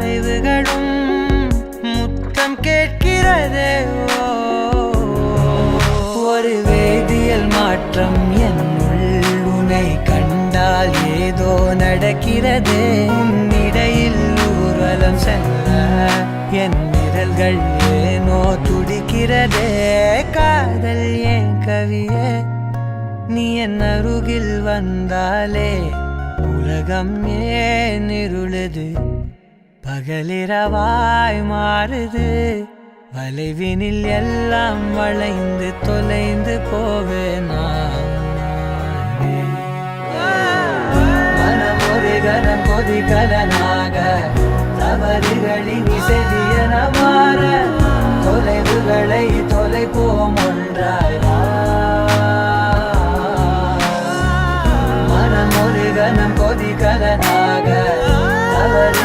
தொலைவுகளும் முத்தம் கேட்கிறதே. ஒரு வேதியியல் மாற்றம் என்னுள் உன்னை கண்டால் ஏதோ நடக்கிறதே. இடையில் ஊர்வலம் செல்ல என் விரல்கள் ஏனோ துடிக்கிறதே. காதல் ஏன் கவியே, நீ என் அருகில் வந்தாலே உலகம் ஏன் இருளுது, பகலிரவாய் மாறுது. வளைவினில் எல்லாம் வளைந்து தொலைந்து போவேனா. மனம் ஒரு கணம் கொதிகலனாக தவறுகளின் இசைதி